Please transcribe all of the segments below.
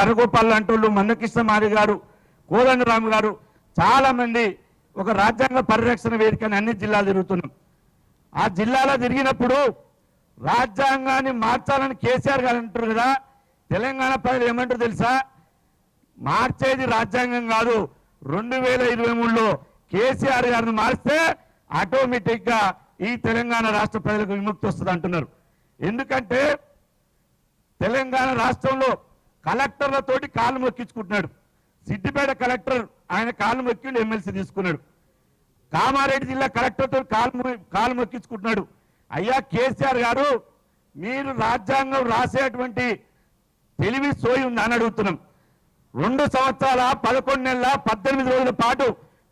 అరగోపాల్ లాంటి మందకృష్ణ మారి గారు, కోదండరామ్ గారు చాలా మంది ఒక రాజ్యాంగ పరిరక్షణ వేదికని అన్ని జిల్లాలు తిరుగుతున్నాం. ఆ జిల్లాలో తిరిగినప్పుడు రాజ్యాంగాన్ని మార్చాలని కేసీఆర్ గారు అంటారు కదా, తెలంగాణ ప్రజలు ఏమంటారు తెలుసా? మార్చేది రాజ్యాంగం కాదు, 2023లో కేసీఆర్ గారిని మార్స్తే ఆటోమేటిక్ గా ఈ తెలంగాణ రాష్ట్ర ప్రజలకు విముక్తి వస్తుంది అంటున్నారు. ఎందుకంటే తెలంగాణ రాష్ట్రంలో కలెక్టర్లతోటి కాళ్ళు మొక్కించుకుంటున్నాడు. సిద్దిపేట కలెక్టర్ ఆయన కాళ్ళు మొక్కిండు, ఎమ్మెల్సీ తీసుకున్నాడు. కామారెడ్డి జిల్లా కలెక్టర్తో కాళ్ళు మొక్కించుకుంటున్నాడు. అయ్యా కేసీఆర్ గారు, మీరు రాజ్యాంగం రాసేటువంటి తెలివి సోయి ఉంది అని అడుగుతున్నాం. 2 సంవత్సరాల 11 నెలల 18 రోజుల పాటు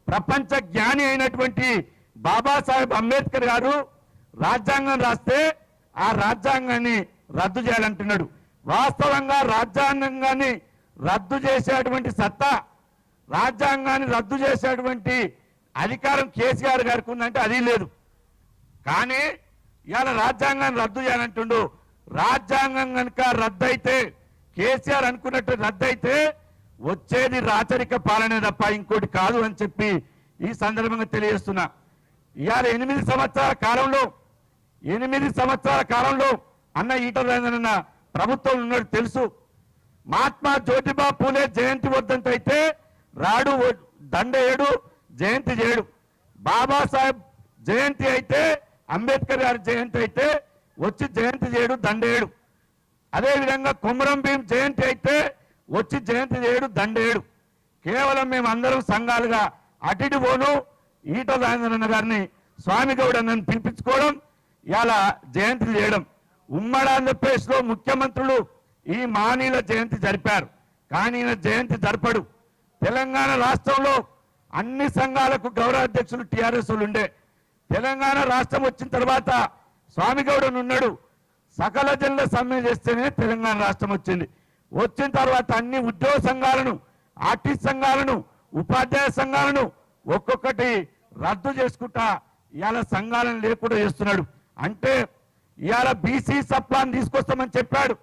ప్రపంచ జ్ఞాని అయినటువంటి బాబాసాహెబ్ అంబేద్కర్ గారు రాజ్యాంగం రాస్తే ఆ రాజ్యాంగాన్ని రద్దు చేయాలంటున్నాడు. వాస్తవంగా రాజ్యాంగాన్ని రద్దు చేసేటువంటి సత్తా, రాజ్యాంగాన్ని రద్దు చేసేటువంటి అధికారం కేసీఆర్ గారికి ఉందంటే అది లేదు. కానీ ఇవాళ రాజ్యాంగాన్ని రద్దు చేయాలంటుండు. రాజ్యాంగం కనుక రద్దయితే, కేసీఆర్ అనుకున్నట్టు రద్దయితే వచ్చేది రాచరిక పాలనే తప్ప ఇంకోటి కాదు అని చెప్పి ఈ సందర్భంగా తెలియజేస్తున్నా. ఇవాళ 8 సంవత్సరాల కాలంలో అన్న ఈటల రాజేంద్రన్న ప్రభుత్వం ఉన్నట్టు తెలుసు. మహాత్మా జ్యోతిబా పూలే జయంతి వద్దంత అయితే రాడు దండేయడు, జయంతి చేయడు. బాబాసాహెబ్ జయంతి అయితే, అంబేద్కర్ గారి జయంతి అయితే వచ్చి జయంతి చేయడు, దండేయడు. అదేవిధంగా కొమరం భీం జయంతి అయితే వచ్చి జయంతి చేయడు, దండేయడు. కేవలం మేము అందరం సంఘాలుగా అటు పోను ఈటల రాజేంద్రన్న గారిని స్వామి గౌడ్ అన్నని పిలిపించుకోవడం, ఇలా జయంతి చేయడం. ఉమ్మడి ఆంధ్రప్రదేశ్లో ముఖ్యమంత్రులు ఈ మానీల జయంతి జరిపారు, కానీ ఈయన జయంతి జరపడు. తెలంగాణ రాష్ట్రంలో అన్ని సంఘాలకు గౌరవ అధ్యక్షులు టీఆర్ఎస్ ఉండే. తెలంగాణ రాష్ట్రం వచ్చిన తర్వాత స్వామి గౌడ్ ఉన్నాడు. సకల జనుల సమ్మె చేస్తేనే తెలంగాణ రాష్ట్రం వచ్చింది. వచ్చిన తర్వాత అన్ని ఉద్యోగ సంఘాలను, ఆర్టిస్ట్ సంఘాలను, ఉపాధ్యాయ సంఘాలను ఒక్కొక్కటి రద్దు చేసుకుంటా ఇవాళ సంఘాలను లేకుండా చేస్తున్నాడు. అంటే ఇవాళ బీసీ సప్లాన్ తీసుకొస్తామని చెప్పాడు,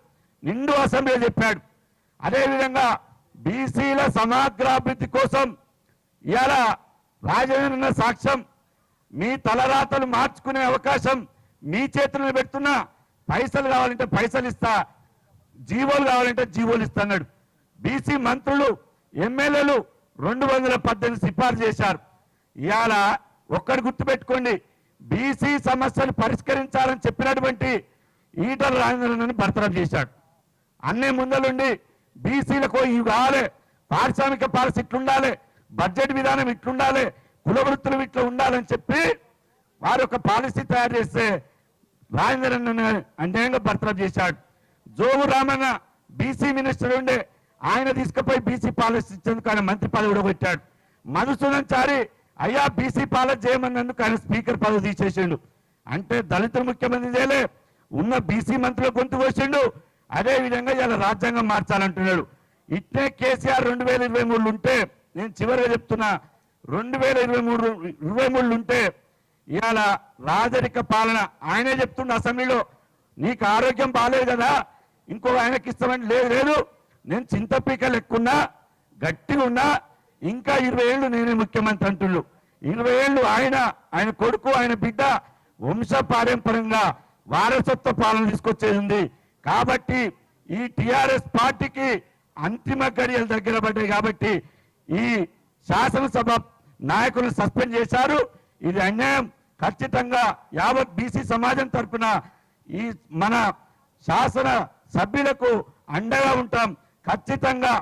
నిండు అసెంబ్లీ చెప్పాడు. అదేవిధంగా బీసీల సమగ్రాభివృద్ధి కోసం ఇవాళ రాజేంద్రన్న సాక్ష్యం, మీ తలరాతలు మార్చుకునే అవకాశం మీ చేతుల్లో పెడుతున్నా, పైసలు కావాలంటే పైసలు ఇస్తా, జీవోలు కావాలంటే జీవోలు ఇస్తా అన్నాడు. బీసీ మంత్రులు, ఎమ్మెల్యేలు 218 సిఫార్సు చేశారు. ఇవాళ ఒక్కటి గుర్తుపెట్టుకోండి, బీసీ సమస్యలు పరిష్కరించాలని చెప్పినటువంటి ఈటల రాజేంద్రను బర్తరఫ్ చేశాడు. అన్నీ ముందలుండి బీసీలకు ఇవి కావాలి, పారిశ్రామిక పాలసీ ఇట్లుండాలి, బడ్జెట్ విధానం ఇట్లుండాలి, కుల వృత్తులు ఇట్లా ఉండాలని చెప్పి వారు ఒక పాలసీ తయారు చేస్తే రాజేంద్రను అన్యాయంగా బర్తరఫ్ చేశాడు. జోగు రామన్న బీసీ మినిస్టర్ ఉండే, ఆయన తీసుకుపోయి బీసీ పాలసీ ఇచ్చేందుకు ఆయన మంత్రి పదవి కూడా పెట్టాడు. మధుసూదన్ చారి అయ్యా బీసీ పాలసీ చేయమన్నందుకు ఆయన స్పీకర్ పదవి తీసేసిండు. అంటే దళితులు ముఖ్యమంత్రి చేయలే, ఉన్న బీసీ మంత్రుల గొంతు కోసిండు. అదేవిధంగా ఇలా రాజ్యాంగం మార్చాలంటున్నాడు. ఇట్లే కేసీఆర్ 2023 ఉంటే, నేను చివరిగా చెప్తున్నా, 2023 ఉంటే ఇవాళ రాజరిక పాలన. ఆయనే చెప్తుండే అసెంబ్లీలో, నీకు ఆరోగ్యం బాగాలేదు కదా, ఇంకో ఆయనకి ఇస్తామని. లేదు, నేను చింతపీక లెక్కున్నా, గట్టిగా ఉన్నా, ఇంకా 20 ఏళ్ళు నేనే ముఖ్యమంత్రి అంటుళ్ళు. 20 ఏళ్ళు ఆయన కొడుకు, ఆయన బిడ్డ వంశ పారంపర్యంగా వారసత్వ పాలన తీసుకొచ్చేది ఉంది. కాబట్టి ఈ టిఆర్ఎస్ పార్టీకి అంతిమ గడియలు దగ్గర పడ్డాయి. కాబట్టి ఈ శాసనసభ నాయకులను సస్పెండ్ చేశారు. ఇది అన్యాయం. ఖచ్చితంగా యావత్ బీసీ సమాజం తరఫున ఈ మన శాసన సభ్యులకు అండగా ఉంటాం. ఖచ్చితంగా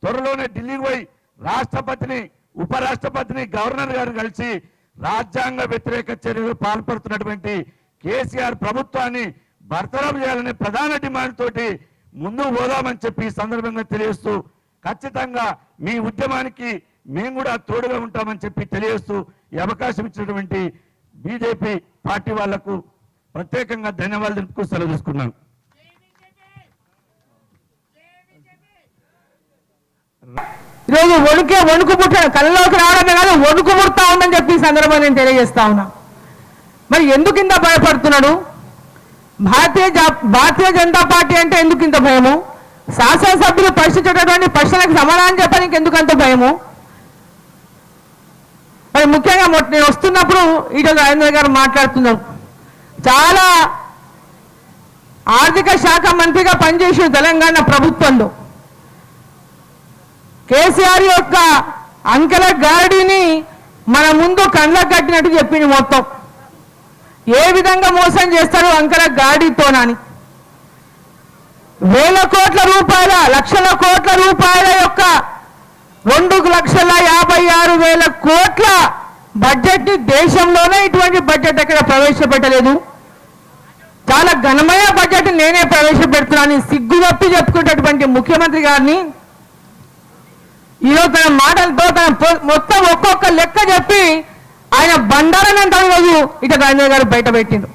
త్వరలోనే ఢిల్లీకి పోయి రాష్ట్రపతిని, ఉపరాష్ట్రపతిని, గవర్నర్ గారు కలిసి రాజ్యాంగ వ్యతిరేక చర్యలు పాల్పడుతున్నటువంటి కేసీఆర్ ప్రభుత్వాన్ని బర్తరఫ్ చేయాలనే ప్రధాన డిమాండ్ తోటి ముందుకు పోదామని చెప్పి ఈ సందర్భంగా తెలియజేస్తూ, ఖచ్చితంగా మీ ఉద్యమానికి మేము కూడా తోడుగా ఉంటామని చెప్పి తెలియజేస్తూ ఈ అవకాశం ఇచ్చినటువంటి బీజేపీ పార్టీ వాళ్లకు ప్రత్యేకంగా ధన్యవాదాలు తెలుపుతూ సెలవు తీసుకున్నాను. ఈరోజు వణుకు పుట్ట కళ్ళలోకి రావడమే కాదు, వణుకు పుడతా ఉందని చెప్పి ఈ సందర్భంగా నేను తెలియజేస్తా ఉన్నా. మరి ఎందుకు ఇంత భయపడుతున్నాడు? భారతీయ జనతా పార్టీ అంటే ఎందుకు ఇంత భయము? శాసనసభ్యులు ప్రశ్నించేటటువంటి ప్రశ్నలకు సమాధానం చెప్పడానికి ఎందుకంత భయము? మరి ముఖ్యంగా నేను వస్తున్నప్పుడు ఈటల రాజేందర్ గారు మాట్లాడుతున్నారు. చాలా ఆర్థిక శాఖ మంత్రిగా పనిచేసిన తెలంగాణ ప్రభుత్వంలో కేసీఆర్ యొక్క అంకెల గారడీని మన ముందు కళ్ళకు కట్టినట్టు చెప్పింది. మొత్తం ఏ విధంగా మోసం చేస్తాడు అంకెల గారడీతోనని. వేల కోట్ల రూపాయల, లక్షల కోట్ల రూపాయల యొక్క 2,56,000 కోట్ల బడ్జెట్ ని దేశంలోనే ఇటువంటి బడ్జెట్ ఎక్కడ ప్రవేశపెట్టలేదు. చాలా ఘనమైన బడ్జెట్ నేనే ప్రవేశపెడుతున్నాను సిగ్గుగప్పి చెప్పుకునేటటువంటి ముఖ్యమంత్రి గారిని ఈరోజు తన మాటలతో తన మొత్తం ఒక్కొక్క లెక్క చెప్పి ఆయన బండారని అంటారు. ఈరోజు ఇటల రాజేందర్ గారు బయట పెట్టిండు.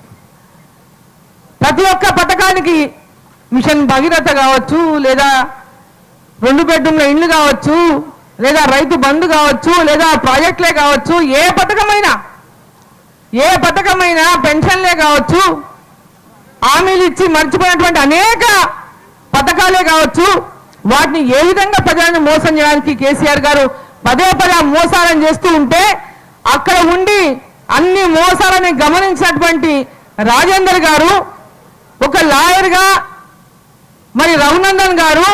ప్రతి ఒక్క పథకానికి మిషన్ భగీరథ కావచ్చు, లేదా 2 బెడ్రూమ్ల ఇండ్లు కావచ్చు, లేదా రైతు బంధు కావచ్చు, లేదా ప్రాజెక్టులే కావచ్చు, ఏ పథకమైనా పెన్షన్లే కావచ్చు, హామీలు ఇచ్చి మర్చిపోయినటువంటి అనేక పథకాలే కావచ్చు, వాటిని ఏ విధంగా ప్రజలను మోసం చేయడానికి కేసీఆర్ గారు పదే మోసాలను చేస్తూ ఉంటే అక్కడ ఉండి అన్ని మోసాలని గమనించినటువంటి రాజేందర్ గారు, ఒక లాయర్గా మరి రఘునందన్ గారు,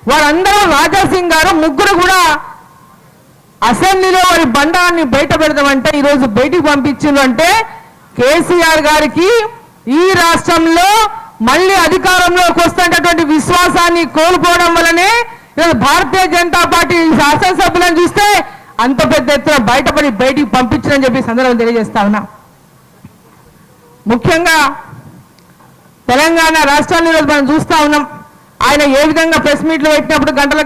వారందరూ రాజాసింగ్ గారు, ముగ్గురు కూడా అసెంబ్లీలో వారి బండాన్ని బయట పెడతామంటే ఈరోజు బయటికి పంపించిందంటే కేసీఆర్ గారికి ఈ రాష్ట్రంలో మళ్ళీ అధికారంలోకి వస్తున్నటువంటి విశ్వాసాన్ని కోల్పోవడం వల్లనే ఈరోజు భారతీయ జనతా పార్టీ శాసనసభ్యులను చూస్తే అంత పెద్ద ఎత్తున బయటికి పంపించని చెప్పి సందర్భం తెలియజేస్తా ఉన్నా. ముఖ్యంగా తెలంగాణ రాష్ట్రాన్ని ఈరోజు మనం చూస్తా ఉన్నాం. ఆయన ఏ విధంగా ప్రెస్ మీట్లు పెట్టినప్పుడు గంటల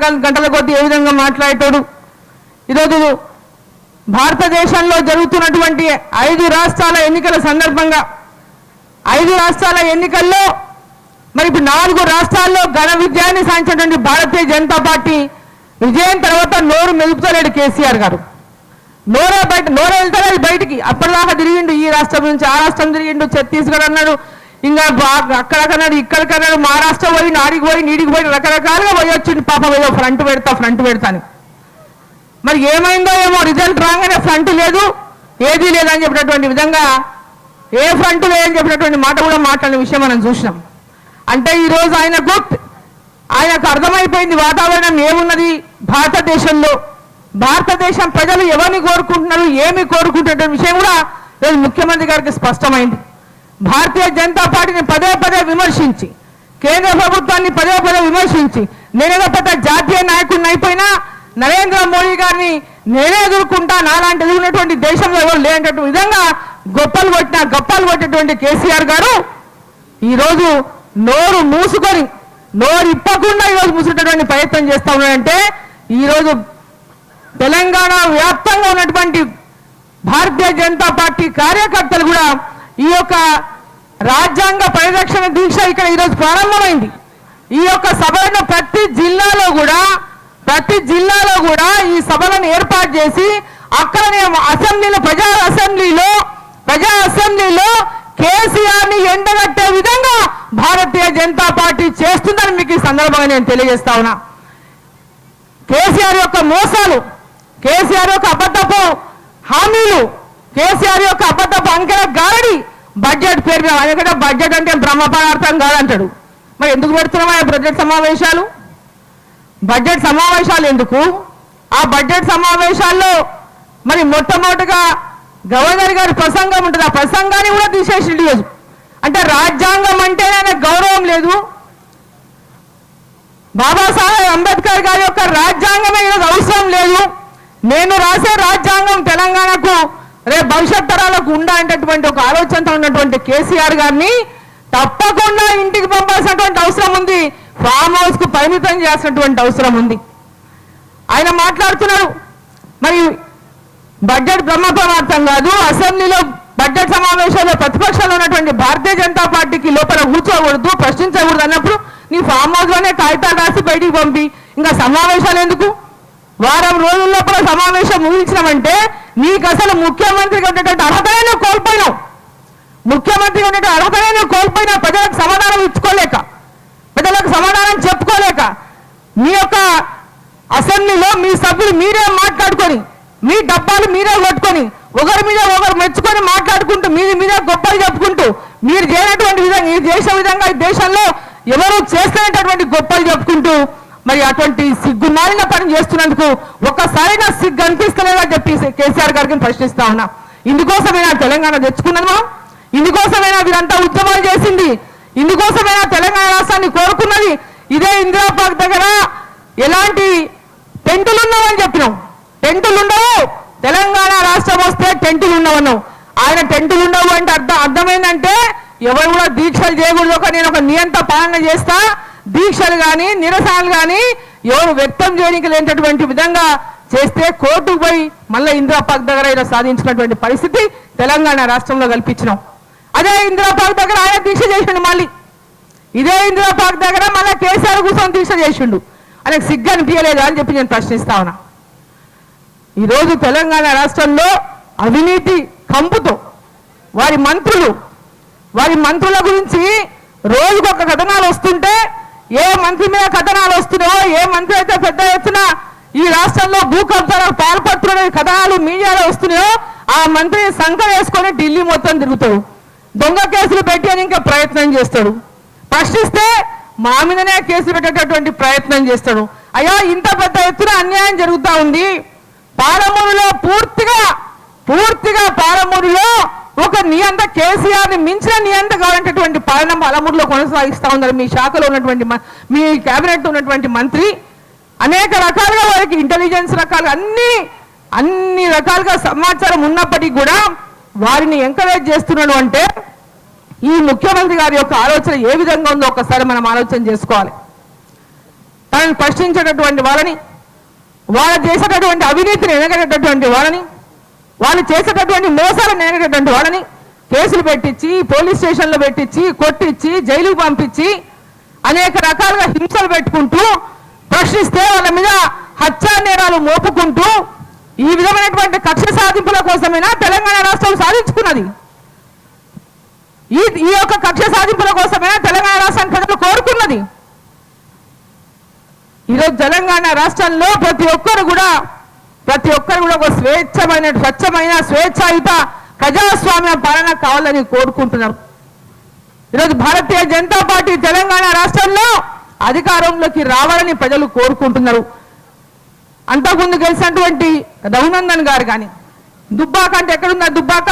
కొద్దీ ఏ విధంగా మాట్లాడేటోడు. ఈరోజు భారతదేశంలో జరుగుతున్నటువంటి 5 రాష్ట్రాల ఎన్నికల సందర్భంగా 5 రాష్ట్రాల ఎన్నికల్లో మరి ఇప్పుడు 4 రాష్ట్రాల్లో ఘన విజయాన్ని సాధించినటువంటి భారతీయ జనతా పార్టీ విజయం తర్వాత నోరు మెలుపుతలేడు కేసీఆర్ గారు. నోరు వెళ్తారు బయటికి. అప్పటిదాకా తిరిగిండు, ఈ రాష్ట్రం నుంచి ఆ రాష్ట్రం తిరిగిండు, ఛత్తీస్గఢ్ అన్నాడు, ఇంకా అక్కడికన్నాడు, ఇక్కడికన్నాడు, మహారాష్ట్ర పోయి నాడికి పోయి నీడికి పోయి రకరకాలుగా పోయి వచ్చింది. పాపం ఏదో ఫ్రంట్ పెడతా అని. మరి ఏమైందో ఏమో, రిజల్ట్ రాగానే ఫ్రంట్ లేదు, ఏదీ లేదని చెప్పినటువంటి విధంగా, ఏ ఫ్రంట్ లేదని చెప్పినటువంటి మాట కూడా మాట్లాడిన విషయం మనం చూసినాం. అంటే ఈరోజు ఆయనకు అర్థమైపోయింది వాతావరణం ఏమున్నది భారతదేశంలో, భారతదేశం ప్రజలు ఎవరిని కోరుకుంటున్నారు, ఏమి కోరుకుంటున్న విషయం కూడా ఈరోజు ముఖ్యమంత్రి గారికి స్పష్టమైంది. భారతీయ జనతా పార్టీని పదే విమర్శించి, కేంద్ర ప్రభుత్వాన్ని పదే విమర్శించి, నేనేదో పెద్ద జాతీయ నాయకుడిని అయిపోయినా నరేంద్ర మోడీ గారిని నేనే ఎదుర్కొంటా, నాలాంటి ఎదుర్కొన్నటువంటి దేశంలో ఎవరు లేనటువంటి విధంగా గొప్పలు కొట్టేటువంటి కేసీఆర్ గారు ఈరోజు నోరు మూసుకొని, నోరు ఇప్పకుండా ఈరోజు మూసేటటువంటి ప్రయత్నం చేస్తా ఉన్నాడంటే ఈరోజు తెలంగాణ వ్యాప్తంగా ఉన్నటువంటి భారతీయ జనతా పార్టీ కార్యకర్తలు కూడా ఈ యొక్క రాజ్యాంగ పరిరక్షణ దీక్ష ఇక్కడ ఈరోజు ప్రారంభమైంది. ఈ యొక్క సభలను ప్రతి జిల్లాలో కూడా ఈ సభలను ఏర్పాటు చేసి అక్కడనే ప్రజా అసెంబ్లీలో కేసీఆర్ ని ఎండగట్టే విధంగా భారతీయ జనతా పార్టీ చేస్తుందని మీకు ఈ సందర్భంగా నేను తెలియజేస్తా ఉన్నా. కేసీఆర్ యొక్క మోసాలు, కేసీఆర్ యొక్క అబద్ధపు హామీలు, కేసీఆర్ యొక్క అబద్ధపు అంకెల గారడి బడ్జెట్ పేరు మీద, ఎందుకంటే బడ్జెట్ అంటే బ్రహ్మ పదార్థం కాదంటాడు. మరి ఎందుకు పెడుతున్నామా బడ్జెట్ సమావేశాలు ఎందుకు? ఆ బడ్జెట్ సమావేశాల్లో మరి మొట్టమొదటిగా గవర్నర్ గారి ప్రసంగం ఉంటుంది, ఆ ప్రసంగాన్ని కూడా తీసేసిండు. అంటే రాజ్యాంగం అంటే ఆయనకు గౌరవం లేదు. బాబాసాహెబ్ అంబేద్కర్ గారి యొక్క రాజ్యాంగమే ఈరోజు అవసరం లేదు. నేను రాసే రాజ్యాంగం తెలంగాణకు రేపు భవిష్యత్ తరాలకు ఉండాలనేటటువంటి ఒక ఆలోచనతో ఉన్నటువంటి కేసీఆర్ గారిని తప్పకుండా ఇంటికి పంపాల్సినటువంటి అవసరం ఉంది, ఫామ్ హౌస్ కు పరిమితం చేయాల్సినటువంటి అవసరం ఉంది. ఆయన మాట్లాడుతున్నారు మరి బడ్జెట్ బ్రహ్మపదార్థం కాదు, అసెంబ్లీలో బడ్జెట్ సమావేశాల్లో ప్రతిపక్షంలో ఉన్నటువంటి భారతీయ జనతా పార్టీకి లోపల కూర్చోకూడదు, ప్రశ్నించకూడదు అన్నప్పుడు నీ ఫామ్ హౌస్ లోనే కాగితాలు రాసి బయటికి పంపి ఇంకా సమావేశాలు ఎందుకు? వారం రోజుల లోపల సమావేశం ముగించినామంటే నీకు అసలు ముఖ్యమంత్రిగా ఉండేటువంటి అర్హతనే నువ్వు కోల్పోయినావు. ప్రజలకు సమాధానం ఇచ్చుకోలేక, ప్రజలకు సమాధానం చెప్పుకోలేక మీ యొక్క అసెంబ్లీలో మీ సభ్యులు మీరే మాట్లాడుకొని మీ డబ్బాలు మీరే కొట్టుకొని ఒకరి మీద ఒకరు మెచ్చుకొని మాట్లాడుకుంటూ మీరే గొప్పలు చెప్పుకుంటూ మీరు చేయనటువంటి విధంగా ఈ చేసే విధంగా ఈ దేశంలో ఎవరు చేస్తున్నటువంటి గొప్పలు చెప్పుకుంటూ మరి అటువంటి సిగ్గుమాలిన పని చేస్తున్నందుకు ఒక్కసారైనా సిగ్గు అనిపిస్తలేదా చెప్పి కేసీఆర్ గారికి ప్రశ్నిస్తా ఉన్నా. ఇందుకోసమైనా తెలంగాణ తెచ్చుకున్నదా? ఇందుకోసమైనా వీరంతా ఉద్యమాలు చేసింది? ఇందుకోసమైనా తెలంగాణ రాష్ట్రాన్ని కోరుకున్నది? ఇదే ఇందిరా పార్క్ దగ్గర ఎలాంటి టెంటులు ఉన్నావని చెప్పినాం. టెంటులు ఉండవు, తెలంగాణ రాష్ట్రం వస్తే టెంటులు ఉండవన్నావు. ఆయన టెంటులు ఉండవు అంటే అర్థమైందంటే ఎవరు కూడా దీక్షలు చేయకూడదు, ఒక నేను ఒక నియంత పాలన చేస్తా, దీక్షలు కానీ నిరసనలు కానీ ఎవరు వ్యక్తం చేయడానికి లేనటువంటి విధంగా చేస్తే కోర్టుకు పోయి మళ్ళీ ఇందిరా పార్క్ దగ్గర ఇలా సాధించినటువంటి పరిస్థితి తెలంగాణ రాష్ట్రంలో కల్పించినాం. అదే ఇందిరా పార్క్ దగ్గర ఆయన దీక్ష చేసిండు, మళ్ళీ ఇదే ఇందిరా పార్క్ దగ్గర మళ్ళీ కేసీఆర్ కోసం దీక్ష చేసిండు. ఆయనకు సిగ్గు అనిపించలేదా అని చెప్పి నేను ప్రశ్నిస్తా ఉన్నా. ఈరోజు తెలంగాణ రాష్ట్రంలో అవినీతి కంపుతో వారి మంత్రుల గురించి రోజుకొక కథనాలు వస్తుంటే, ఏ మంత్రి మీద కథనాలు వస్తున్నాయో, ఏ మంత్రి అయితే పెద్ద ఎత్తున ఈ రాష్ట్రంలో భూ కబ్జాలకు పాల్పడుతున్న కథనాలు మీడియాలో వస్తున్నాయో ఆ మంత్రిని సంకర వేసుకొని ఢిల్లీ మొత్తం తిరుగుతాడు. దొంగ కేసులు పెట్టి అని ఇంకా ప్రయత్నం చేస్తాడు. ప్రశ్నిస్తే మా మీదనే కేసులు పెట్టేటటువంటి ప్రయత్నం చేస్తాడు. అయ్యా, ఇంత పెద్ద ఎత్తున అన్యాయం జరుగుతూ ఉంది. పాలమూరులో పూర్తిగా పాలమూరులో ఒక నియంత కేసీఆర్ని మించిన నియంత కావాలంటటువంటి పాలన పాలమూరులో కొనసాగిస్తూ ఉన్నారు మీ శాఖలో ఉన్నటువంటి మీ కేబినెట్ ఉన్నటువంటి మంత్రి. అనేక రకాలుగా వారికి ఇంటెలిజెన్స్ రకాలుగా అన్ని రకాలుగా సమాచారం ఉన్నప్పటికీ కూడా వారిని ఎంకరేజ్ చేస్తున్నాడు అంటే ఈ ముఖ్యమంత్రి గారి యొక్క ఆలోచన ఏ విధంగా ఉందో ఒకసారి మనం ఆలోచన చేసుకోవాలి. తనను ప్రశ్నించేటటువంటి వాళ్ళని, వాళ్ళు చేసేటటువంటి అవినీతిని ఎనగేటటువంటి వాళ్ళని, వాళ్ళు చేసేటటువంటి మోసాలను ఎనగేటటువంటి వాళ్ళని కేసులు పెట్టించి పోలీస్ స్టేషన్లో పెట్టించి కొట్టించి జైలుకు పంపించి అనేక రకాలుగా హింసలు పెట్టుకుంటూ ప్రశ్నిస్తే వాళ్ళ మీద హత్యా నేరాలు మోపుకుంటూ ఈ విధమైనటువంటి కక్ష సాధింపుల కోసమైనా తెలంగాణ రాష్ట్రం సాధించుకున్నది. ఈ యొక్క కక్ష సాధింపుల కోసమైనా తెలంగాణ రాష్ట్రాన్ని ప్రజలు కోరుకున్నది. ఈరోజు తెలంగాణ రాష్ట్రంలో ప్రతి ఒక్కరు కూడా ఒక స్వచ్ఛమైన స్వేచ్ఛాయుత ప్రజాస్వామ్య పాలన కావాలని కోరుకుంటున్నారు. ఈరోజు భారతీయ జనతా పార్టీ తెలంగాణ రాష్ట్రంలో అధికారంలోకి రావాలని ప్రజలు కోరుకుంటున్నారు. అంతకుముందు గెలిచినటువంటి రఘునందన్ గారు కానీ, దుబ్బాక అంటే ఎక్కడున్నా దుబ్బాక,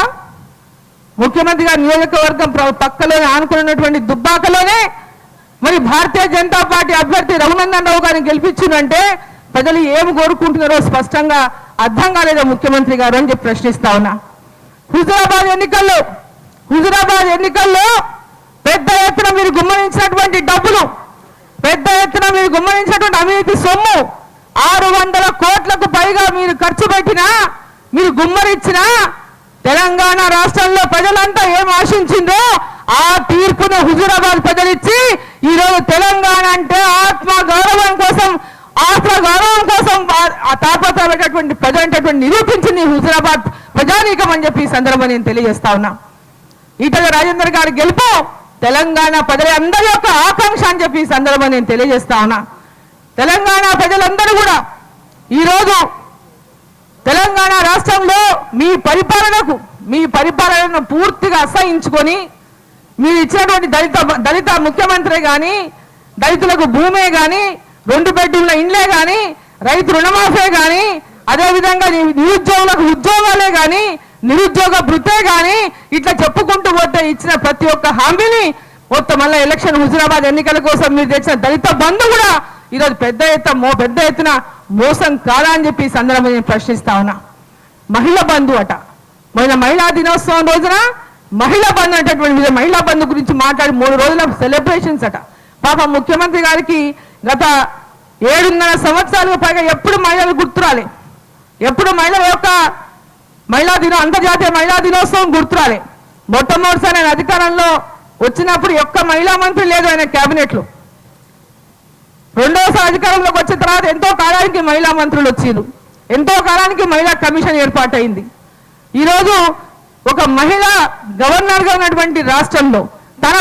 ముఖ్యమంత్రి గారి నియోజకవర్గం పక్కలోనే ఆనుకున్నటువంటి దుబ్బాకలోనే మరి భారతీయ జనతా పార్టీ అభ్యర్థి రఘునందన్ రావు గారిని గెలిపించిందంటే ప్రజలు ఏమి కోరుకుంటున్నారో స్పష్టంగా అర్థం కాలేదా ముఖ్యమంత్రి గారు అని చెప్పి ప్రశ్నిస్తా ఉన్నా. హుజురాబాద్ ఎన్నికల్లో పెద్ద ఎత్తున మీరు గుమ్మరించినటువంటి డబ్బులు, పెద్ద ఎత్తున మీరు గుమ్మరించినటువంటి అవినీతి సొమ్ము 600 కోట్లకు పైగా మీరు ఖర్చు పెట్టినా, మీరు గుమ్మరించినా తెలంగాణ రాష్ట్రంలో ప్రజలంతా ఏం ఆశించిందో ఆ తీర్పును హుజురాబాద్ ప్రజలిచ్చి ఈరోజు తెలంగాణ అంటే ఆత్మగౌరవం కోసం తాపత్రయమైనటువంటి ప్రజలు నిరూపించింది హుజురాబాద్ ప్రజానీకం అని చెప్పి ఈ సందర్భంగా నేను తెలియజేస్తా ఉన్నా. ఈటల రాజేందర్ గారి గెలుపు తెలంగాణ ప్రజలందరి యొక్క ఆకాంక్ష అని చెప్పి ఈ సందర్భంగా నేను తెలియజేస్తా ఉన్నా. తెలంగాణ ప్రజలందరూ కూడా ఈరోజు తెలంగాణ రాష్ట్రంలో మీ పరిపాలనను పూర్తిగా అసహించుకొని మీరు ఇచ్చినటువంటి దళిత ముఖ్యమంత్రి కానీ, దళితులకు భూమే కానీ, 2 బెడ్రూమ్ల ఇండ్లే కానీ, రైతు రుణమాఫీ కానీ, అదేవిధంగా నిరుద్యోగులకు ఉద్యోగాలే కానీ, నిరుద్యోగ భృతే కానీ, ఇట్లా చెప్పుకుంటూ పోతే ఇచ్చిన ప్రతి ఒక్క హామీని మొత్తం మళ్ళీ ఎలక్షన్ హుజురాబాద్ ఎన్నికల కోసం మీరు తెచ్చిన దళిత బంధు కూడా ఈరోజు పెద్ద ఎత్తున మోసం కాదా అని చెప్పి ఈ సందర్భంగా నేను ప్రశ్నిస్తా ఉన్నా. మహిళా బంధు అట, మొన్న మహిళా దినోత్సవం రోజున మహిళా బంధు అనేటటువంటి మహిళా బంధు గురించి మాట్లాడి 3 రోజుల సెలబ్రేషన్స్ అట. పాపం ముఖ్యమంత్రి గారికి గత 7.5 సంవత్సరాలుగా పైగా ఎప్పుడు మహిళలు గుర్తురాలే, ఎప్పుడు మహిళల యొక్క అంతర్జాతీయ మహిళా దినోత్సవం గుర్తురాలే. మొట్టమొదటిసారి ఆయన అధికారంలో వచ్చినప్పుడు ఒక్క మహిళా మంత్రి లేదు ఆయన క్యాబినెట్లో. రెండోసారి అధికారంలోకి వచ్చిన తర్వాత ఎంతో కాలానికి మహిళా మంత్రులు వచ్చారు, ఎంతో కాలానికి మహిళా కమిషన్ ఏర్పాటైంది. ఈరోజు ఒక మహిళ గవర్నర్గా ఉన్నటువంటి రాష్ట్రంలో తన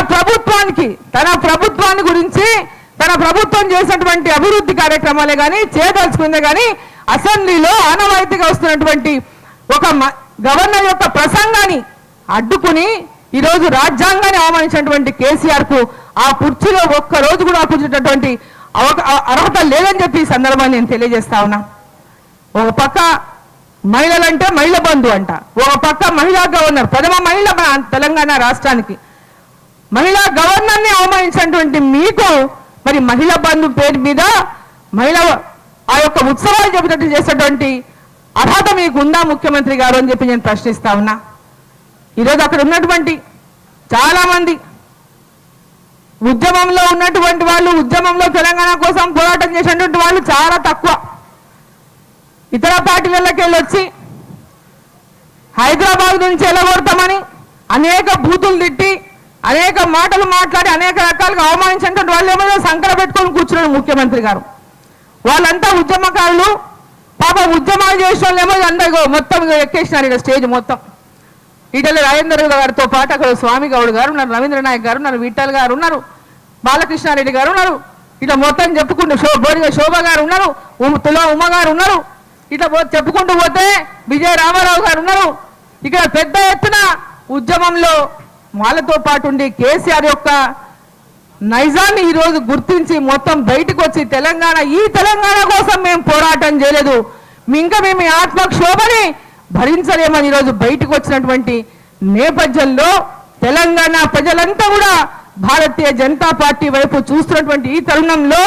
ప్రభుత్వాన్ని గురించి తన ప్రభుత్వం చేసినటువంటి అభివృద్ధి కార్యక్రమాలే కానీ చేయదలుచుకుందే కానీ అసెంబ్లీలో ఆనవాయితీగా వస్తున్నటువంటి ఒక గవర్నర్ యొక్క ప్రసంగాన్ని అడ్డుకుని ఈరోజు రాజ్యాంగాన్ని అవమానించినటువంటి కేసీఆర్ కు ఆ కుర్చీలో ఒక్క రోజు కూడా కూర్చున్నటువంటి అర్హత లేదని చెప్పి ఈ సందర్భాన్ని నేను తెలియజేస్తా ఉన్నా. ఒక పక్క మహిళలంటే మహిళ బంధు అంట, ఒక పక్క మహిళా గవర్నర్, ప్రథమ మహిళ మన తెలంగాణ రాష్ట్రానికి మహిళా గవర్నర్ని అవమానించినటువంటి మీకు మరి మహిళా బంధు పేరు మీద మహిళ ఆ యొక్క ఉత్సవాలు చెప్పినట్టు చేసేటువంటి అర్హత మీకు ఉందా ముఖ్యమంత్రి గారు అని చెప్పి నేను ప్రశ్నిస్తా ఉన్నా. ఈరోజు అక్కడ ఉన్నటువంటి చాలా మంది ఉద్యమంలో ఉన్నటువంటి వాళ్ళు, ఉద్యమంలో తెలంగాణ కోసం పోరాటం చేసినటువంటి వాళ్ళు చాలా తక్కువ. ఇతర పార్టీలకి వెళ్ళి వచ్చి హైదరాబాద్ నుంచి ఎలగొడతామని అనేక బూతులు తిట్టి అనేక మాటలు మాట్లాడి అనేక రకాలుగా అవమానించినటువంటి వాళ్ళు ఏమో సంకల పెట్టుకొని కూర్చున్నాడు ముఖ్యమంత్రి గారు. వాళ్ళంతా ఉద్యమకారులు, పాప ఉద్యమాలు చేసిన వాళ్ళు ఏమో అందరూ మొత్తం ఎక్కేసినారు ఇక్కడ స్టేజ్ మొత్తం. ఈటల రాజేందర్ గారితో పాటు అక్కడ స్వామి గౌడ్ గారు ఉన్నారు, రవీంద్ర నాయక్ గారు ఉన్నారు, విఠల్ గారు ఉన్నారు, బాలకృష్ణారెడ్డి గారు ఉన్నారు, ఇట్లా మొత్తం చెప్పుకుంటూ బోడిగా శోభ గారు ఉన్నారు, తులా ఉమ గారు ఉన్నారు, ఇట్లా చెప్పుకుంటూ పోతే విజయ రామారావు గారు ఉన్నారు. ఇక్కడ పెద్ద ఎత్తున ఉద్యమంలో వాళ్ళతో పాటు ఉండి కేసీఆర్ యొక్క నైజాన్ని ఈరోజు గుర్తించి మొత్తం బయటకు వచ్చి ఈ తెలంగాణ కోసం మేము పోరాటం చేయలేదు, ఇంకా మేము ఆత్మక్షోభని భరించలేమని ఈరోజు బయటకు వచ్చినటువంటి నేపథ్యంలో తెలంగాణ ప్రజలంతా కూడా భారతీయ జనతా పార్టీ వైపు చూస్తున్నటువంటి ఈ తరుణంలో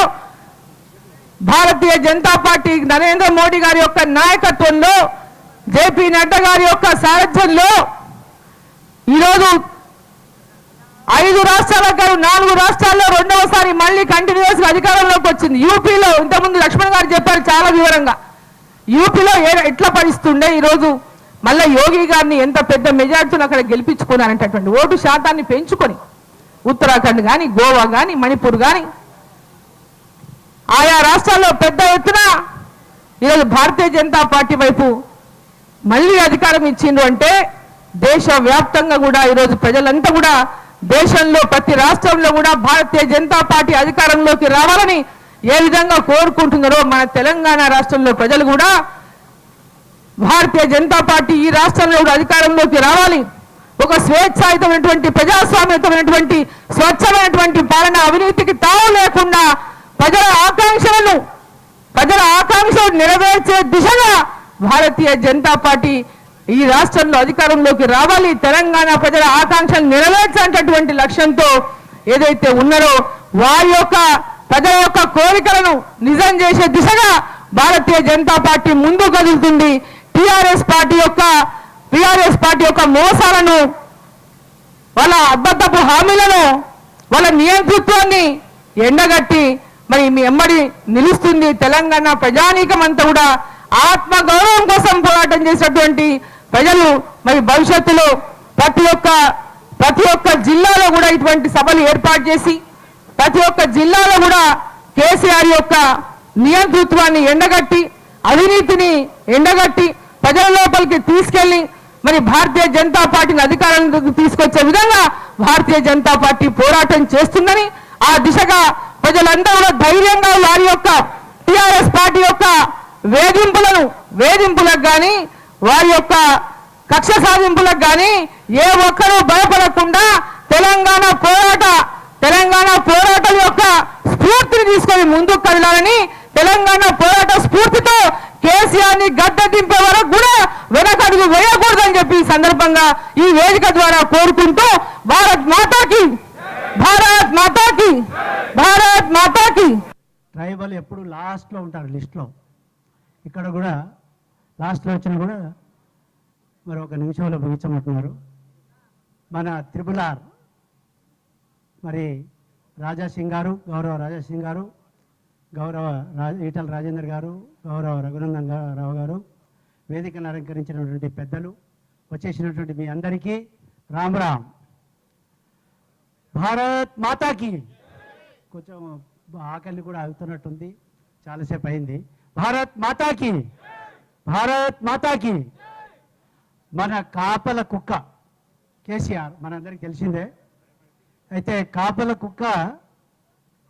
భారతీయ జనతా పార్టీ నరేంద్ర మోడీ గారి యొక్క నాయకత్వంలో, జేపీ నడ్డా గారి యొక్క సారథ్యంలో ఈరోజు 5 రాష్ట్రాలకు గారు 4 రాష్ట్రాల్లో రెండవసారి మళ్ళీ కంటిన్యూస్ అధికారంలోకి వచ్చింది. యూపీలో ఇంతకుముందు లక్ష్మణ్ గారు చెప్పారు చాలా వివరంగా, యూపీలో ఎట్లా పరిస్తుండే ఈరోజు మళ్ళీ యోగి గారిని ఎంత పెద్ద మెజార్టీతో అక్కడ గెలిపించుకున్నారంటటువంటి ఓటు శాతాన్ని పెంచుకొని ఉత్తరాఖండ్ కానీ, గోవా కానీ, మణిపూర్ కానీ ఆయా రాష్ట్రాల్లో పెద్ద ఎత్తున ఈరోజు భారతీయ జనతా పార్టీ వైపు మళ్ళీ అధికారం ఇచ్చిండ్రు అంటే దేశవ్యాప్తంగా కూడా ఈరోజు ప్రజలంతా కూడా దేశంలో ప్రతి రాష్ట్రంలో కూడా భారతీయ జనతా పార్టీ అధికారంలోకి రావాలని ఏ విధంగా కోరుకుంటున్నారో మన తెలంగాణ రాష్ట్రంలో ప్రజలు కూడా భారతీయ జనతా పార్టీ ఈ రాష్ట్రంలో కూడా అధికారంలోకి రావాలి, ఒక స్వేచ్ఛాయుతమైనటువంటి ప్రజాస్వామ్యమైనటువంటి స్వచ్ఛమైనటువంటి పాలన, అవినీతికి తావు లేకుండా ప్రజల ఆకాంక్షలు నెరవేర్చే దిశగా భారతీయ జనతా పార్టీ ఈ రాష్ట్రంలో అధికారంలోకి రావాలి, తెలంగాణ ప్రజల ఆకాంక్షలు నెరవేర్చేటటువంటి లక్ష్యంతో ఏదైతే ఉన్నారో వారి యొక్క ప్రజల యొక్క కోరికలను నిజం చేసే దిశగా భారతీయ జనతా పార్టీ ముందుకు కదులుతుంది. టిఆర్ఎస్ పార్టీ యొక్క మోసాలను, వాళ్ళ అబద్ధపు హామీలను, వాళ్ళ నియంతృత్వాన్ని ఎండగట్టి మరి మీ ఎమ్మడి నిలుస్తుంది. తెలంగాణ ప్రజానీకం అంతా కూడా ఆత్మగౌరవం కోసం పోరాటం చేసినటువంటి ప్రజలు మరి భవిష్యత్తులో ప్రతి ఒక్క జిల్లాలో కూడా ఇటువంటి సభలు ఏర్పాటు చేసి ప్రతి ఒక్క జిల్లాలో కూడా కేసీఆర్ యొక్క నియంతృత్వాన్ని ఎండగట్టి, అవినీతిని ఎండగట్టి ప్రజల లోపలికి తీసుకెళ్లి మరి భారతీయ జనతా పార్టీని అధికారంలోకి తీసుకొచ్చే విధంగా భారతీయ జనతా పార్టీ పోరాటం చేస్తుందని, ఆ దిశగా ప్రజలందరూ కూడా ధైర్యంగా వారి యొక్క టిఆర్ఎస్ పార్టీ యొక్క వేధింపులకు కానీ వారి యొక్క కక్ష సాధింపులకు కానీ ఏ ఒక్కరూ భయపడకుండా తెలంగాణ పోరాటం యొక్క స్ఫూర్తిని తీసుకొని ముందుకు కదలాలని, తెలంగాణ పోరాట స్ఫూర్తితో కేసీఆర్ ని గద్దె దింపే వరకు కూడా వెనకడుగు వేయకూడదని చెప్పి ఈ సందర్భంగా ఈ వేదిక ద్వారా కోరుకుంటూ భారత్ మాతాకి ట్రైబల్ ఎప్పుడు లాస్ట్లో ఉంటారు లిస్ట్లో. ఇక్కడ కూడా లాస్ట్లో వచ్చినా కూడా మరి ఒక నిమిషంలో ముగించమంటున్నారు. మన త్రిపులార్ మరి రాజాసింగ్ గారు, గౌరవ రాజాసింగ్ గారు, గౌరవ ఈటల రాజేందర్ గారు, గౌరవ రఘునందన్ రావు గారు, వేదికను అలంకరించినటువంటి పెద్దలు, వచ్చేసినటువంటి మీ అందరికీ రామ్ రామ్. భారత్ మాతాకి. కొంచెం ఆకలి కూడా ఆగుతున్నట్టుంది, చాలాసేపు అయింది. భారత్ మాతాకి. మన కాపల కుక్క కేసీఆర్ మనందరికీ తెలిసిందే. అయితే కాపల కుక్క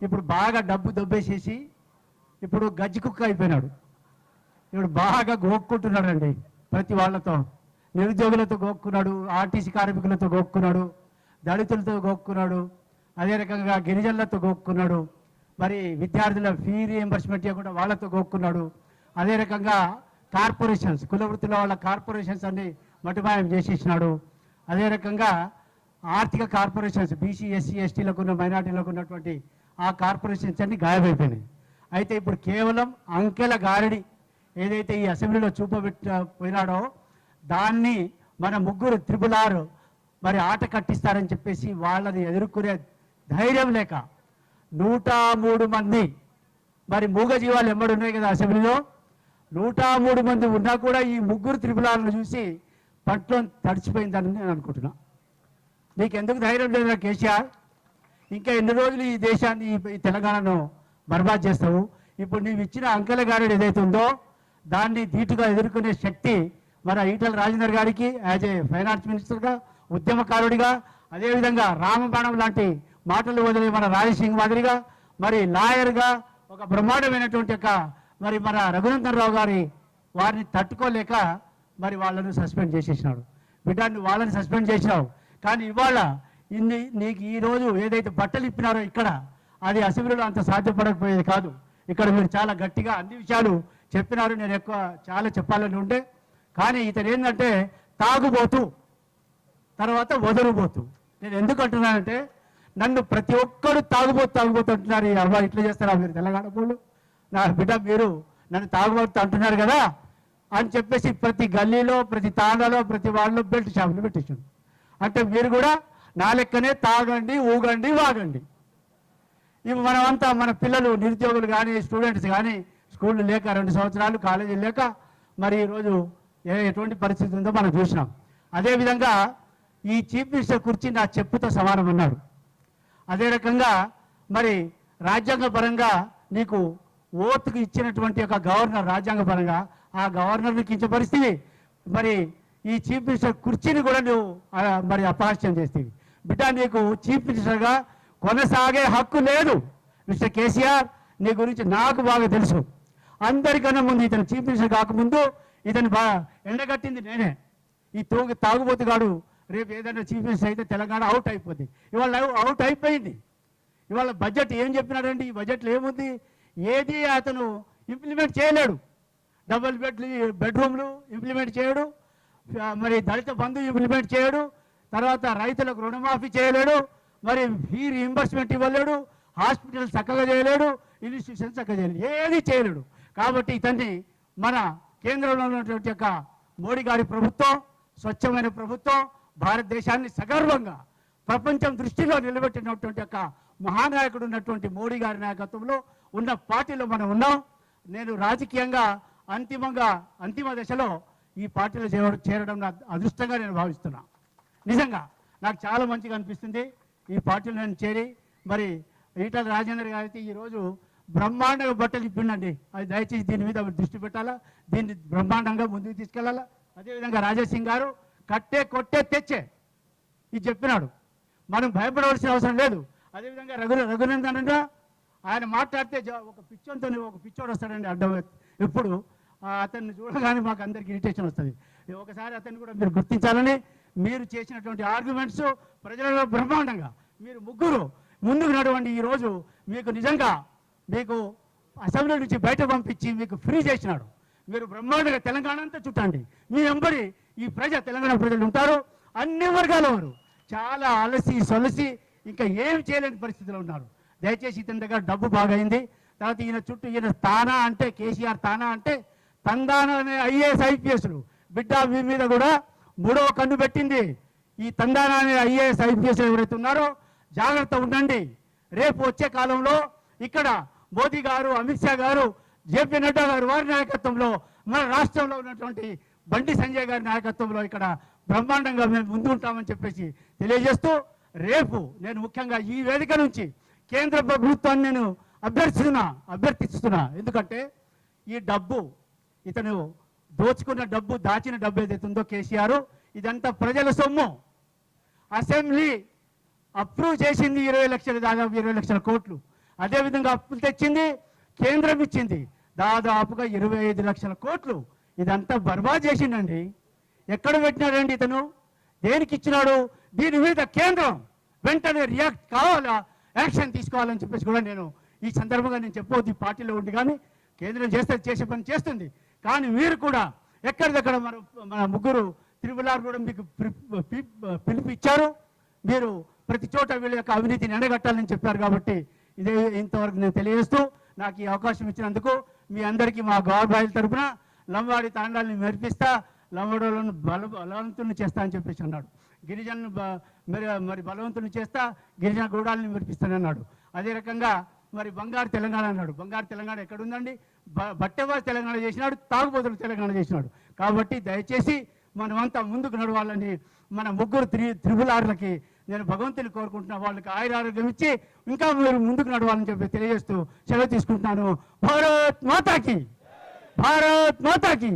ఇప్పుడు బాగా డబ్బు దొబ్బేసేసి ఇప్పుడు గజ్జి కుక్క అయిపోయినాడు. ఇప్పుడు బాగా గోక్కుంటున్నాడండి ప్రతి వాళ్ళతో. నిరుద్యోగులతో గోక్కున్నాడు, ఆర్టీసీ కార్మికులతో గోక్కున్నాడు, దళితులతో గోక్కున్నాడు, అదే రకంగా గిరిజనులతో గోక్కున్నాడు, మరి విద్యార్థుల ఫీ రీఎంబర్స్మెంట్ ఇవ్వకుండా వాళ్ళతో గోక్కున్నాడు. అదే రకంగా కార్పొరేషన్స్, కుల వృత్తుల వాళ్ళ కార్పొరేషన్స్ అన్ని మటుమాయం చేసేసినాడు. అదే రకంగా ఆర్థిక కార్పొరేషన్స్ బీసీ ఎస్సీ ఎస్టీలకు ఉన్న మైనార్టీలకు ఉన్నటువంటి ఆ కార్పొరేషన్స్ అన్ని గాయమైపోయినాయి. అయితే ఇప్పుడు కేవలం అంకెల గారడి ఏదైతే ఈ అసెంబ్లీలో పోయినాడో దాన్ని మన ముగ్గురు త్రిపుల్ మరి ఆట కట్టిస్తారని చెప్పేసి వాళ్ళని ఎదుర్కొనే ధైర్యం లేక 103 మంది మరి మూగజీవాలు ఉన్నాయి కదా అసెంబ్లీలో, 103 మంది ఉన్నా కూడా ఈ ముగ్గురు త్రిపుల్ చూసి పట్లో తడిచిపోయిందని నేను అనుకుంటున్నా. నీకెందుకు ధైర్యం లేదు కేసీఆర్? ఇంకా ఎన్ని రోజులు ఈ దేశాన్ని ఈ తెలంగాణను బర్బాద్ చేస్తావు? ఇప్పుడు నీవు ఇచ్చిన అంకెల గారెడు ఏదైతే ఉందో దాన్ని ధీటుగా ఎదుర్కొనే శక్తి మన ఈటల రాజేందర్ గారికి యాజ్ ఏ ఫైనాన్స్ మినిస్టర్గా, ఉద్యమకారుడిగా, అదేవిధంగా రామబాణం లాంటి మాటలు వదిలే మన రాజసింగ్ మాదిరిగా, మరి లాయర్గా ఒక బ్రహ్మాండమైనటువంటి మరి మన రఘునందన్ రావు గారి వారిని తట్టుకోలేక మరి వాళ్ళను సస్పెండ్ చేసేసినాడు. బిడ్డాన్ని వాళ్ళని సస్పెండ్ చేసినావు, కానీ ఇవాళ నీకు ఈరోజు ఏదైతే బట్టలు ఇప్పినారో ఇక్కడ అది అసెంబ్లీలో అంత సాధ్యపడకపోయేది కాదు. ఇక్కడ మీరు చాలా గట్టిగా అన్ని విషయాలు చెప్పినారు. నేను ఎక్కువ చాలా చెప్పాలని ఉండే, కానీ ఇతను ఏంటంటే తాగుబోతూ తర్వాత వదరుబోతూ. నేను ఎందుకు అంటున్నానంటే నన్ను ప్రతి ఒక్కరు తాగుబోతు అంటున్నారు. ఈ అవ్వ ఇట్లా చేస్తారా మీరు తెలంగాణ వాళ్ళు? నా బిడ్డ మీరు నన్ను తాగుబోతు అంటున్నారు కదా అని చెప్పేసి ప్రతి గల్లీలో, ప్రతి తాండాలో, ప్రతి వాళ్ళలో బెల్ట్ షాపులు పెట్టించాడు. అంటే మీరు కూడా నా లెక్కనే తాగండి, ఊగండి, వాగండి. ఇవి మనమంతా మన పిల్లలు నిరుద్యోగులు కానీ స్టూడెంట్స్ కానీ స్కూళ్ళు లేక 2 సంవత్సరాలు కాలేజీలు లేక మరి ఈరోజు ఎటువంటి పరిస్థితి ఉందో మనం చూసినాం. అదేవిధంగా ఈ చీఫ్ మినిస్టర్ కుర్చీ నా చెప్పుతో సమానం అన్నాడు. అదే రకంగా మరి రాజ్యాంగ పరంగా నీకు ఓటుకు ఇచ్చినటువంటి ఒక గవర్నర్ రాజ్యాంగ పరంగా ఆ గవర్నర్ని కించపరిస్తే మరి ఈ చీఫ్ మినిస్టర్ కుర్చీని కూడా నువ్వు మరి అపహాస్యం చేస్తేవి. బిడ్డ నీకు చీఫ్ మినిస్టర్గా కొనసాగే హక్కు లేదు. మిస్టర్ కేసీఆర్, నీ గురించి నాకు బాగా తెలుసు. అందరికన్నా ముందు ఇతను చీఫ్ మినిస్టర్ కాకముందు ఇతను ఎండగట్టింది నేనే. ఈ తాగుబోతుగాడు రేపు ఏదైనా చీఫ్ మినిస్టర్ అయితే తెలంగాణ అవుట్ అయిపోద్ది. ఇవాళ అవుట్ అయిపోయింది. ఇవాళ బడ్జెట్ ఏం చెప్పినాడండి? ఈ బడ్జెట్లో ఏముంది? ఏది అతను ఇంప్లిమెంట్ చేయలేడు. డబుల్ బెడ్రూమ్లు ఇంప్లిమెంట్ చేయడు, మరి దళిత బంధు ఇంప్లిమెంట్ చేయడు, తర్వాత రైతులకు రుణమాఫీ చేయలేడు, మరి ఫీ రీఎంబర్స్మెంట్ ఇవ్వలేడు, హాస్పిటల్ చక్కగా చేయలేడు, ఇన్స్టిట్యూషన్ చక్కగా చేయలేడు, ఏది చేయలేడు. కాబట్టి ఇతన్ని మన కేంద్రంలో ఉన్నటువంటి యొక్క మోడీ గారి ప్రభుత్వం స్వచ్ఛమైన ప్రభుత్వం, భారతదేశాన్ని సగర్వంగా ప్రపంచం దృష్టిలో నిలబెట్టినటువంటి యొక్క మహానాయకుడు ఉన్నటువంటి మోడీ గారి నాయకత్వంలో ఉన్న పార్టీలో మనం ఉన్నాం. నేను రాజకీయంగా అంతిమ దశలో ఈ పార్టీలో చేరడం నా అదృష్టంగా నేను భావిస్తున్నా. నిజంగా నాకు చాలా మంచిగా అనిపిస్తుంది ఈ పార్టీలో నేను చేరి. మరి ఈటల రాజేందర్ గారికి ఈరోజు బ్రహ్మాండంగా బట్టలు ఇప్పిండండి. అది దయచేసి దీని మీద దృష్టి పెట్టాలా, దీన్ని బ్రహ్మాండంగా ముందుకు తీసుకెళ్లాలా. అదేవిధంగా రాజాసింగ్ గారు కట్టే కొట్టే తెచ్చే ఇది చెప్పినాడు, మనం భయపడవలసిన అవసరం లేదు. అదేవిధంగా రఘునందన్ ఆయన మాట్లాడితే ఒక పిచ్చోతో ఒక పిచ్చోడు వస్తాడండి అడ్డం. ఎప్పుడు అతన్ని చూడగానే మాకు అందరికి ఇరిటేషన్ వస్తుంది. ఒకసారి అతన్ని కూడా మీరు గుర్తించాలని మీరు చేసినటువంటి ఆర్గ్యుమెంట్స్ ప్రజలలో బ్రహ్మాండంగా మీరు ముగ్గురు ముందుకు నడవండి. ఈరోజు మీకు నిజంగా మీకు అసెంబ్లీ నుంచి బయట పంపించి మీకు ఫ్రీ చేసినాడు. మీరు బ్రహ్మాండంగా తెలంగాణ అంతా చుట్టండి. మీ వెంబడి ఈ తెలంగాణ ప్రజలు ఉంటారు. అన్ని వర్గాల వారు చాలా అలసి సొలసి ఇంకా ఏమి చేయలేని పరిస్థితిలో ఉన్నారు. దయచేసి ఇతని దగ్గర డబ్బు బాగైంది. తర్వాత ఈయన చుట్టూ ఈయన తానా అంటే కేసీఆర్ తానా అంటే తందానా అనే ఐఏఎస్ ఐపీఎస్లు బిడ్డ మీ మీద కూడా 3వ కన్ను పెట్టింది. ఈ తందానా అనే ఐఏఎస్ ఐపీఎస్ ఎవరైతే ఉన్నారో జాగ్రత్త ఉండండి. రేపు వచ్చే కాలంలో ఇక్కడ మోదీ గారు, అమిత్ షా గారు, జేపీ నడ్డా గారు వారి నాయకత్వంలో మన రాష్ట్రంలో ఉన్నటువంటి బండి సంజయ్ గారి నాయకత్వంలో ఇక్కడ బ్రహ్మాండంగా మేము ముందు ఉంటామని చెప్పేసి తెలియజేస్తూ, రేపు నేను ముఖ్యంగా ఈ వేదిక నుంచి కేంద్ర ప్రభుత్వాన్ని నేను అభ్యర్థిస్తున్నా. ఎందుకంటే ఈ డబ్బు ఇతను దోచుకున్న డబ్బు, దాచిన డబ్బు ఏదైతే ఉందో కేసీఆర్, ఇదంతా ప్రజల సొమ్ము. అసెంబ్లీ అప్రూవ్ చేసింది 20 లక్షలు, దాదాపు 20 లక్షల కోట్లు. అదేవిధంగా అప్పులు తెచ్చింది కేంద్రం ఇచ్చింది దాదాపుగా 25 లక్షల కోట్లు. ఇదంతా బర్బాద్ చేసిండండి. ఎక్కడ పెట్టినాడండి ఇతను? దేనికి ఇచ్చినాడు? దీని మీద కేంద్రం వెంటనే రియాక్ట్ కావాలా, యాక్షన్ తీసుకోవాలని చెప్పేసి కూడా నేను ఈ సందర్భంగా నేను చెప్పవద్దు ఈ పార్టీలో ఉండి, కానీ కేంద్రం చేసే పని చేస్తుంది. కానీ మీరు కూడా ఎక్కడిదక్కడ మన ముగ్గురు త్రిపులార్ కూడా మీకు పిలుపు ఇచ్చారు. మీరు ప్రతి చోట వీళ్ళ యొక్క అవినీతిని ఎండగట్టాలని చెప్పారు. కాబట్టి ఇదే ఇంతవరకు నేను తెలియజేస్తూ నాకు ఈ అవకాశం ఇచ్చినందుకు మీ అందరికీ మా గౌరవాయిల తరఫున లంబాడి తాండాలని మెరిపిస్తా, లంబాడోళ్ళను బలవంతుని చేస్తా అని చెప్పేసి అన్నాడు. గిరిజనులను మరి బలవంతుని చేస్తా, గిరిజన గూడాలని మెరిపిస్తానన్నాడు. అదే రకంగా మరి బంగారు తెలంగాణ అన్నాడు. బంగారు తెలంగాణ ఎక్కడుందండి? బట్టెవారు తెలంగాణ చేసినాడు, తాగుబోతులు తెలంగాణ చేసినాడు. కాబట్టి దయచేసి మనమంతా ముందుకు నడవాలని మన ముగ్గురు త్రిపులార్లకి నేను భగవంతుని కోరుకుంటున్నా. వాళ్ళకి ఆయురారోగ్యం ఇచ్చి ఇంకా మీరు ముందుకు నడవాలని చెప్పి తెలియజేస్తూ సెలవు తీసుకుంటున్నాను. భారత్ మాతాకి, భారత్ మాతాకి.